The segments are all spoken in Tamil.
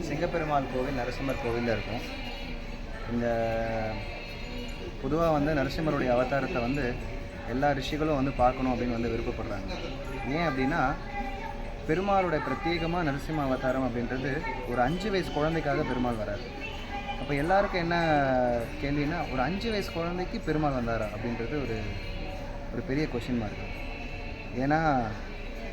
சிங்கப்பெருமாள் கோவில் நரசிம்மர் கோவிலில் இருக்கும். இந்த பொதுவாக வந்து நரசிம்மருடைய அவதாரத்தை வந்து எல்லா ரிஷிகளும் வந்து பார்க்கணும் அப்படின்னு வந்து விருப்பப்படுறாங்க. ஏன் அப்படின்னா, பெருமாளுடைய பிரத்யேகமாக நரசிம்ம அவதாரம் அப்படின்றது ஒரு 5 வயசு குழந்தைக்காக பெருமாள் வராரு. அப்போ எல்லாருக்கும் என்ன கேள்வின்னா, ஒரு 5 வயசு குழந்தைக்கு பெருமாள் வந்தாரா அப்படின்றது ஒரு பெரிய கொஷின் மார்க். ஏன்னா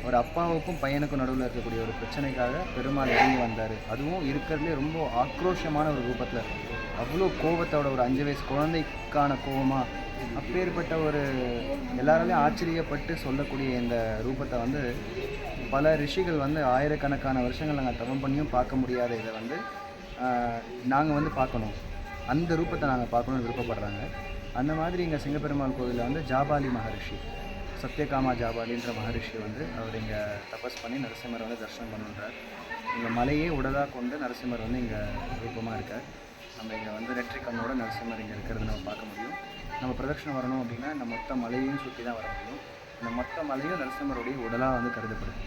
ஒரு அப்பாவுக்கும் பையனுக்கும் நடுவில் இருக்கக்கூடிய ஒரு பிரச்சனைக்காக பெருமாள் இறங்கி வந்தார். அதுவும் இருக்கிறதுலே ரொம்ப ஆக்ரோஷமான ஒரு ரூபத்தில், அவ்வளோ கோபத்தோட ஒரு 5 வயசு குழந்தைக்கான கோபமாக, அப்பேற்பட்ட ஒரு எல்லாராலையும் ஆச்சரியப்பட்டு சொல்லக்கூடிய இந்த ரூபத்தை வந்து பல ரிஷிகள் வந்து ஆயிரக்கணக்கான வருஷங்கள் நாங்கள் தவம் பண்ணியும் பார்க்க முடியாத இதை வந்து நாங்கள் வந்து பார்க்கணும், அந்த ரூபத்தை நாங்கள் பார்க்கணுன்னு விருப்பப்படுறாங்க. அந்த மாதிரி இங்கே சிங்கப்பெருமாள் கோவிலில் வந்து ஜாபாலி மகரிஷி, சத்யகாமா ஜாபாலின்ற மகரிஷி வந்து அவர் இங்கே தபஸ் பண்ணி நரசிம்மர் வந்து தரிசனம் பண்ணுறார். இங்கே மலையே உடலாக கொண்டு நரசிம்மர் வந்து இங்கே ரூபமாக இருக்கார். நம்ம இங்கே வந்து நெற்றிக் கண்ணோட நரசிம்மர் இங்கே இருக்கிறது நம்ம பார்க்க முடியும். நம்ம பிரதட்சணம் வரணும் அப்படின்னா இந்த மொத்த மலையையும் சுற்றி தான் வர முடியும். இந்த மொத்த மலையும் நரசிம்மருடைய உடலாக வந்து கருதப்படுது,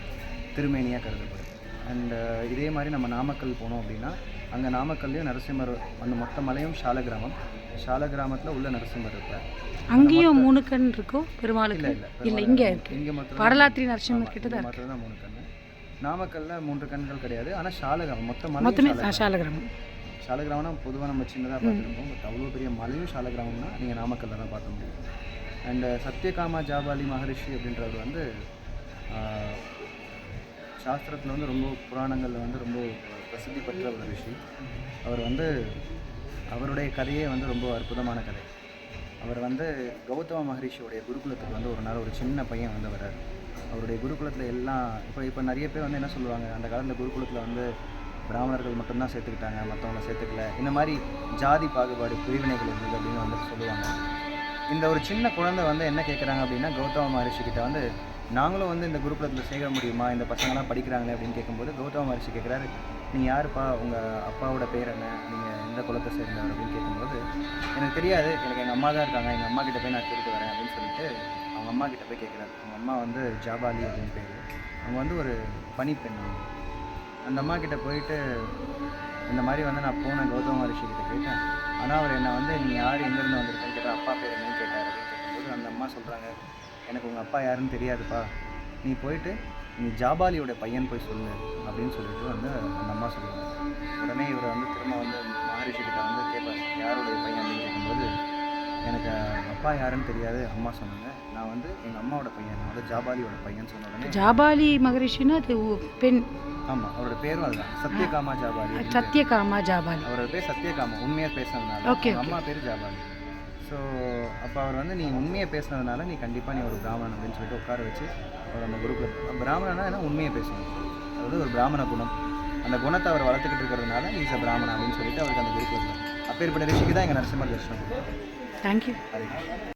திருமேனியாக கருதப்படுது. அண்ட் இதே மாதிரி நம்ம நாமக்கல் போனோம் அப்படின்னா அங்கே நாமக்கல்லையும் நரசிம்மர், அந்த மொத்த மலையும் சாலகிராமம், சாலகிராமத்தில் உள்ள நரசிம்மர் இருப்பார். அங்கேயும் 3 கண் இருக்கும் பெருமாளுக்கு? இல்லை, இங்கே இருக்கு. இங்கே மட்டும் வரலாற்று நரசிம்மர் கிட்ட தான் மட்டும் தான் 3 கண். நாமக்கல்லில் 3 கண்கள் கிடையாது. ஆனால் சாலகிராமம் மொத்தமே சாலகிராமம். சாலகிராமம்னா பொதுவாக நம்ம சின்னதாக பார்த்துருப்போம். பட் அவ்வளோ பெரிய மலையும் சாலகிராமம்னா நீங்கள் நாமக்கல்லில் தான் பார்க்க முடியும். அண்ட் சத்யகாமா ஜாபாலி மகரிஷி அப்படின்றவர் வந்து சாஸ்திரத்தில் வந்து ரொம்ப புராணங்களில் வந்து ரொம்ப பிரசித்தி பெற்ற ஒரு ரிஷி. அவர் வந்து அவருடைய கதையே வந்து ரொம்ப அற்புதமான கதை. அவர் வந்து கௌதம மகரிஷியோடைய குருகுலத்துக்கு வந்து ஒரு நாள் ஒரு சின்ன பையன் வந்து வர்றார். அவருடைய குருகுலத்தில் எல்லாம் இப்போ நிறைய பேர் வந்து என்ன சொல்லுவாங்க, அந்த காலத்தில் குருகுலத்தில் வந்து பிராமணர்கள் மட்டும்தான் சேர்த்துக்கிட்டாங்க, மற்றவங்கள சேர்த்துக்கல, இந்த மாதிரி ஜாதி பாகுபாடு பிரிவினைகள் இருந்தது அப்படின்னு வந்து சொல்லுவாங்க. இந்த ஒரு சின்ன குழந்தை வந்து என்ன கேட்குறாங்க அப்படின்னா, கௌதம மகரிஷிக்கிட்ட வந்து நாங்களும் வந்து இந்த குருகுலத்தில் சேர்க்க முடியுமா, இந்த பசங்களாம் படிக்கிறாங்களே அப்படின்னு கேட்கும்போது கௌதம மகரிஷி கேட்குறாரு, நீங்கள் யாருப்பா, உங்கள் அப்பாவோட பேர் என்ன, நீங்கள் எந்த குலத்தை சேர்ந்தவர் அப்படின்னு கேட்கும்போது, எனக்கு தெரியாது, எனக்கு எங்கள் அம்மா தான் இருக்காங்க, எங்கள் அம்மா கிட்ட போய் நான் கேட்டு வரேன் அப்படின்னு சொல்லிட்டு அவங்க அம்மா கிட்ட போய் கேட்குறாரு. அவங்க அம்மா வந்து ஜாபாலி அப்படின்னு பேர். அவங்க வந்து ஒரு பணிப்பெண். அந்த அம்மா கிட்ட போயிட்டு இந்த மாதிரி வந்து நான் போனேன், கௌதம மகரிஷி கிட்ட கேட்டேன், ஆனால் அவர் என்னை வந்து நீ யார், எங்கேருந்து வந்திருக்கேன்னு கேட்டால் அப்பா பேர் என்னன்னு கேட்டார் அப்படின்னு கேட்கும்போது அந்த அம்மா சொல்கிறாங்க, எனக்கு உங்கள் அப்பா யாருன்னு தெரியாதுப்பா, நீ போயிட்டு நீ ஜாபாலியோட பையன் போய் சொல்லு அப்படின்னு சொல்லிட்டு வந்து அந்த அம்மா சொல்லுவாங்க. உடனே இவர் வந்து திரும்ப வந்து மகரிஷிக்கிட்ட வந்து கேட்பார், யாருடைய பையன் அப்படின்னு கேட்கும்போது, எனக்கு அப்பா யாருன்னு தெரியாது, அம்மா சொன்னாங்க, நான் வந்து எங்கள் அம்மாவோட பையன், நான் வந்து ஜாபாலியோட பையன் சொன்ன உடனே, ஜாபாலி மகரிஷின்னா அது பெண்? ஆமாம், அவரோட பேரும் அதுதான், சத்யகாமா ஜாபாலி. சத்யகாமா ஜாபாலி, அவரோட பேர் சத்யகாமா, உண்மையாக பேசுனதுனால. அம்மா பேர் ஜாபாலி. ஸோ அப்போ அவர் வந்து நீ உண்மையை பேசுனதுனால நீ கண்டிப்பாக நீ ஒரு பிராமணன் அப்படின்னு சொல்லிட்டு உட்கார வச்சு அவர் அந்த குரூப்பில், பிராமணனா ஏன்னா உண்மையை பேசணும், அதாவது ஒரு பிராமண குணம், அந்த குணத்தை அவர் வளர்த்துக்கிட்டு இருக்கிறதுனால இஸ் அ பிராமணன் அப்படின்னு சொல்லிட்டு அவருக்கு அந்த குரூப்பில் அப்பேற்பட்ட ரிஷிக்கு தான் எங்கள் நரசிம்மர் தரிசனம். தேங்க்யூ.